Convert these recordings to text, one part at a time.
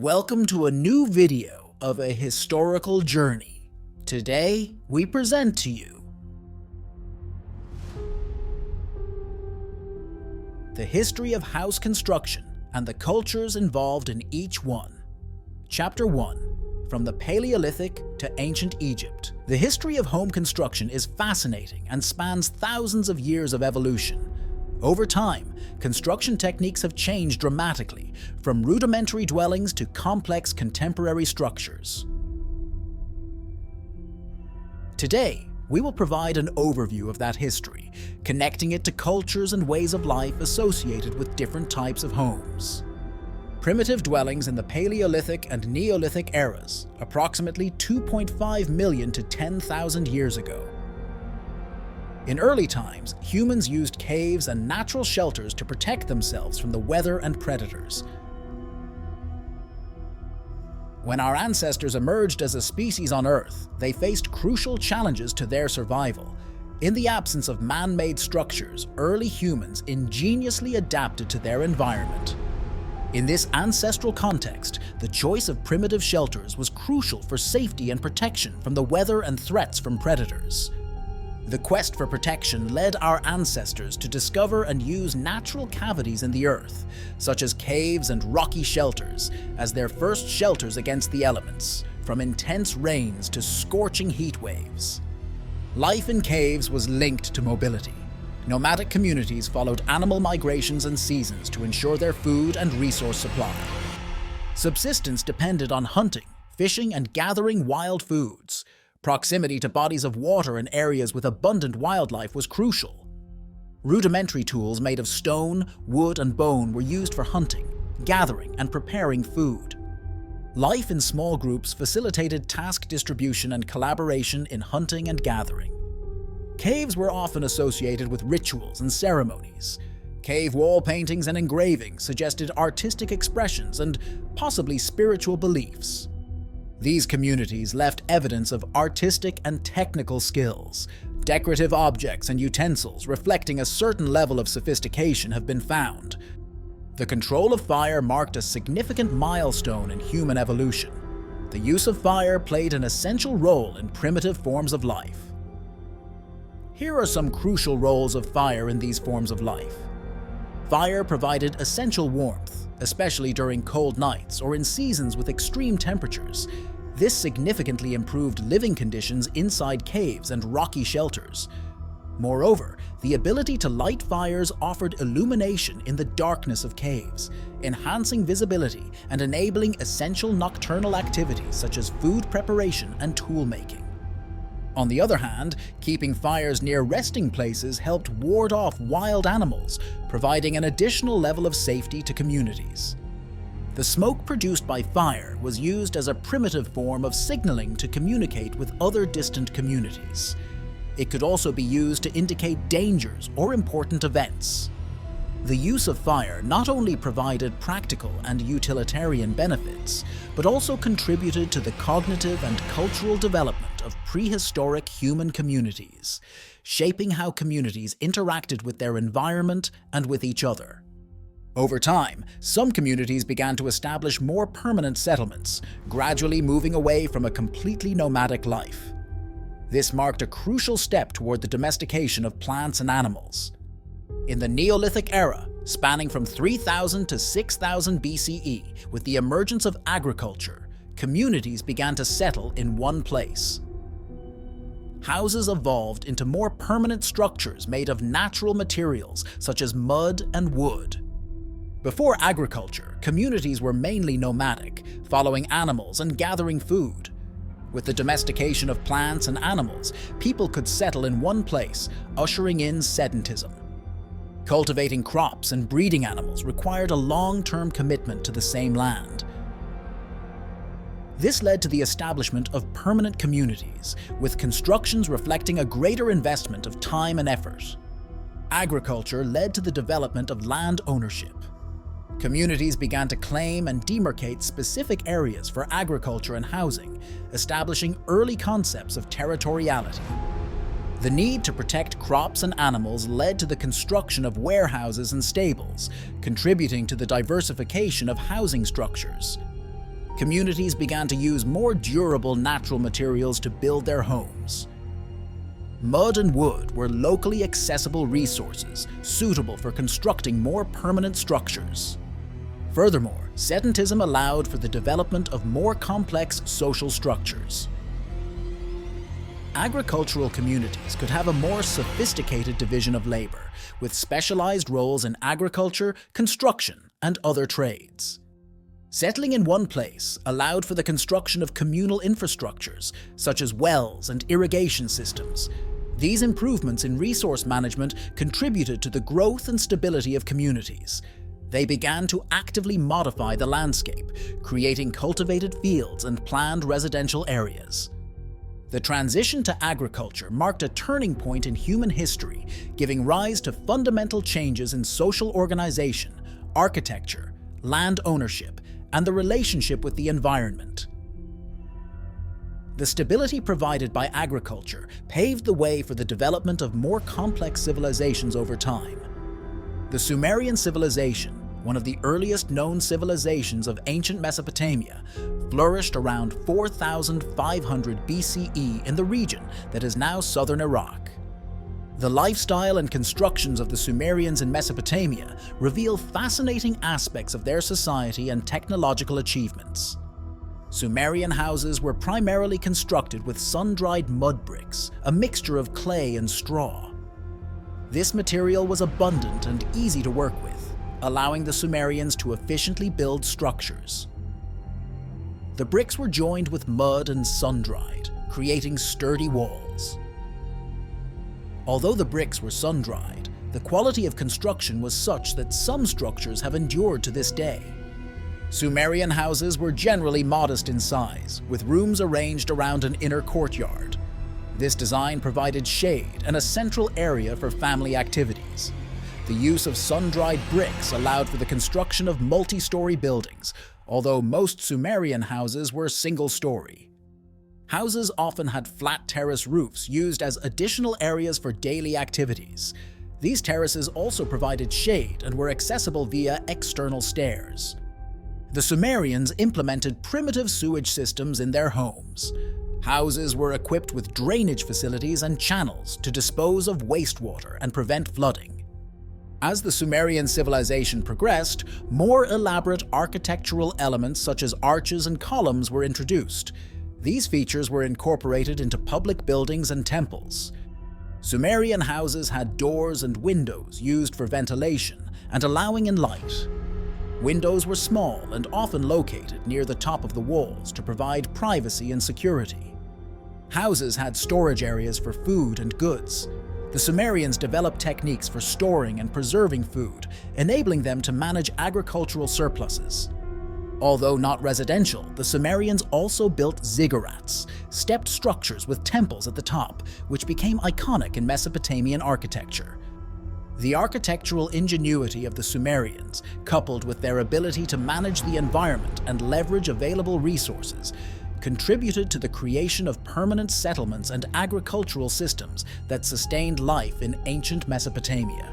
Welcome to a new video of a historical journey. Today, we present to you the history of house construction and the cultures involved in each one. Chapter 1. From the Paleolithic to Ancient Egypt. The history of home construction is fascinating and spans thousands of years of evolution. Over time, construction techniques have changed dramatically, from rudimentary dwellings to complex contemporary structures. Today, we will provide an overview of that history, connecting it to cultures and ways of life associated with different types of homes. Primitive dwellings in the Paleolithic and Neolithic eras, approximately 2.5 million to 10,000 years ago. In early times, humans used caves and natural shelters to protect themselves from the weather and predators. When our ancestors emerged as a species on Earth, they faced crucial challenges to their survival. In the absence of man-made structures, early humans ingeniously adapted to their environment. In this ancestral context, the choice of primitive shelters was crucial for safety and protection from the weather and threats from predators. The quest for protection led our ancestors to discover and use natural cavities in the earth, such as caves and rocky shelters, as their first shelters against the elements, from intense rains to scorching heat waves. Life in caves was linked to mobility. Nomadic communities followed animal migrations and seasons to ensure their food and resource supply. Subsistence depended on hunting, fishing, and gathering wild foods. Proximity to bodies of water and areas with abundant wildlife was crucial. Rudimentary tools made of stone, wood, and bone were used for hunting, gathering, and preparing food. Life in small groups facilitated task distribution and collaboration in hunting and gathering. Caves were often associated with rituals and ceremonies. Cave wall paintings and engravings suggested artistic expressions and possibly spiritual beliefs. These communities left evidence of artistic and technical skills. Decorative objects and utensils reflecting a certain level of sophistication have been found. The control of fire marked a significant milestone in human evolution. The use of fire played an essential role in primitive forms of life. Here are some crucial roles of fire in these forms of life. Fire provided essential warmth, especially during cold nights or in seasons with extreme temperatures. This significantly improved living conditions inside caves and rocky shelters. Moreover, the ability to light fires offered illumination in the darkness of caves, enhancing visibility and enabling essential nocturnal activities such as food preparation and tool making. On the other hand, keeping fires near resting places helped ward off wild animals, providing an additional level of safety to communities. The smoke produced by fire was used as a primitive form of signaling to communicate with other distant communities. It could also be used to indicate dangers or important events. The use of fire not only provided practical and utilitarian benefits, but also contributed to the cognitive and cultural development of prehistoric human communities, shaping how communities interacted with their environment and with each other. Over time, some communities began to establish more permanent settlements, gradually moving away from a completely nomadic life. This marked a crucial step toward the domestication of plants and animals. In the Neolithic era, spanning from 3000 to 6000 BCE, with the emergence of agriculture, communities began to settle in one place. Houses evolved into more permanent structures made of natural materials such as mud and wood. Before agriculture, communities were mainly nomadic, following animals and gathering food. With the domestication of plants and animals, people could settle in one place, ushering in sedentism. Cultivating crops and breeding animals required a long-term commitment to the same land. This led to the establishment of permanent communities, with constructions reflecting a greater investment of time and effort. Agriculture led to the development of land ownership. Communities began to claim and demarcate specific areas for agriculture and housing, establishing early concepts of territoriality. The need to protect crops and animals led to the construction of warehouses and stables, contributing to the diversification of housing structures. communities began to use more durable natural materials to build their homes. Mud and wood were locally accessible resources, suitable for constructing more permanent structures. Furthermore, sedentism allowed for the development of more complex social structures. Agricultural communities could have a more sophisticated division of labor, with specialized roles in agriculture, construction, and other trades. Settling in one place allowed for the construction of communal infrastructures, such as wells and irrigation systems. These improvements in resource management contributed to the growth and stability of communities. They began to actively modify the landscape, creating cultivated fields and planned residential areas. The transition to agriculture marked a turning point in human history, giving rise to fundamental changes in social organization, architecture, land ownership, and the relationship with the environment. The stability provided by agriculture paved the way for the development of more complex civilizations over time. The Sumerian civilization, one of the earliest known civilizations of ancient Mesopotamia, flourished around 4,500 BCE in the region that is now southern Iraq. The lifestyle and constructions of the Sumerians in Mesopotamia reveal fascinating aspects of their society and technological achievements. Sumerian houses were primarily constructed with sun-dried mud bricks, a mixture of clay and straw. This material was abundant and easy to work with, allowing the Sumerians to efficiently build structures. The bricks were joined with mud and sun-dried, creating sturdy walls. Although the bricks were sun-dried, the quality of construction was such that some structures have endured to this day. Sumerian houses were generally modest in size, with rooms arranged around an inner courtyard. This design provided shade and a central area for family activities. The use of sun-dried bricks allowed for the construction of multi-story buildings, although most Sumerian houses were single-story. Houses often had flat terrace roofs used as additional areas for daily activities. These terraces also provided shade and were accessible via external stairs. The Sumerians implemented primitive sewage systems in their homes. Houses were equipped with drainage facilities and channels to dispose of wastewater and prevent flooding. As the Sumerian civilization progressed, more elaborate architectural elements such as arches and columns were introduced. These features were incorporated into public buildings and temples. Sumerian houses had doors and windows used for ventilation and allowing in light. Windows were small and often located near the top of the walls to provide privacy and security. Houses had storage areas for food and goods. The Sumerians developed techniques for storing and preserving food, enabling them to manage agricultural surpluses. Although not residential, the Sumerians also built ziggurats, stepped structures with temples at the top, which became iconic in Mesopotamian architecture. The architectural ingenuity of the Sumerians, coupled with their ability to manage the environment and leverage available resources, contributed to the creation of permanent settlements and agricultural systems that sustained life in ancient Mesopotamia.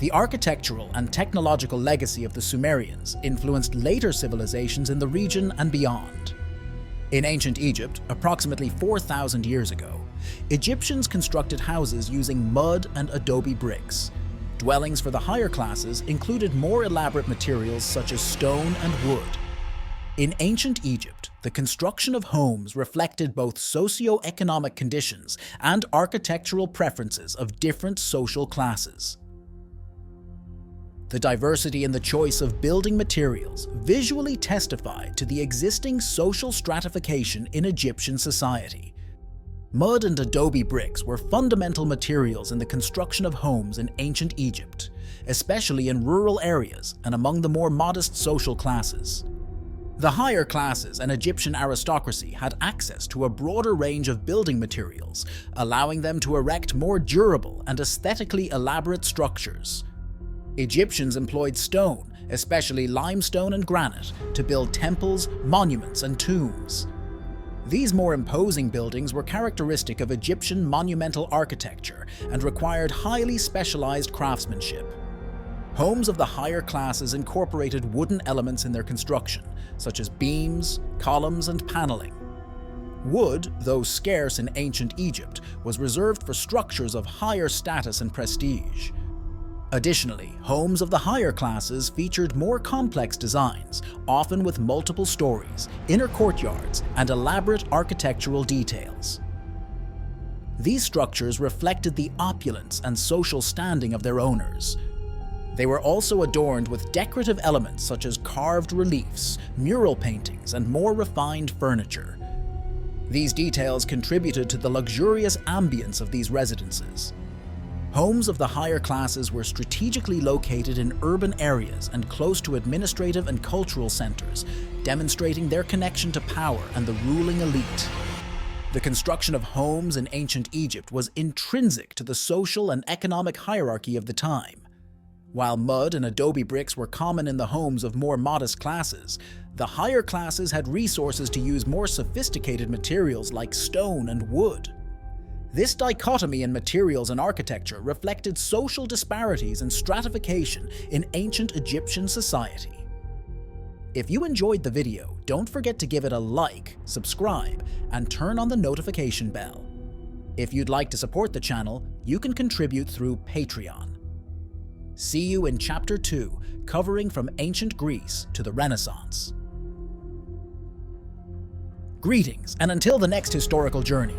The architectural and technological legacy of the Sumerians influenced later civilizations in the region and beyond. In ancient Egypt, approximately 4,000 years ago, Egyptians constructed houses using mud and adobe bricks. Dwellings for the higher classes included more elaborate materials such as stone and wood. In ancient Egypt, the construction of homes reflected both socio-economic conditions and architectural preferences of different social classes. The diversity in the choice of building materials visually testified to the existing social stratification in Egyptian society. Mud and adobe bricks were fundamental materials in the construction of homes in ancient Egypt, especially in rural areas and among the more modest social classes. The higher classes and Egyptian aristocracy had access to a broader range of building materials, allowing them to erect more durable and aesthetically elaborate structures. Egyptians employed stone, especially limestone and granite, to build temples, monuments, and tombs. These more imposing buildings were characteristic of Egyptian monumental architecture and required highly specialized craftsmanship. Homes of the higher classes incorporated wooden elements in their construction, such as beams, columns, and paneling. Wood, though scarce in ancient Egypt, was reserved for structures of higher status and prestige. Additionally, homes of the higher classes featured more complex designs, often with multiple stories, inner courtyards, and elaborate architectural details. These structures reflected the opulence and social standing of their owners. They were also adorned with decorative elements such as carved reliefs, mural paintings, and more refined furniture. These details contributed to the luxurious ambience of these residences. Homes of the higher classes were strategically located in urban areas and close to administrative and cultural centers, demonstrating their connection to power and the ruling elite. The construction of homes in ancient Egypt was intrinsic to the social and economic hierarchy of the time. While mud and adobe bricks were common in the homes of more modest classes, the higher classes had resources to use more sophisticated materials like stone and wood. This dichotomy in materials and architecture reflected social disparities and stratification in ancient Egyptian society. If you enjoyed the video, don't forget to give it a like, subscribe, and turn on the notification bell. If you'd like to support the channel, you can contribute through Patreon. See you in Chapter 2, covering from ancient Greece to the Renaissance. Greetings, and until the next historical journey,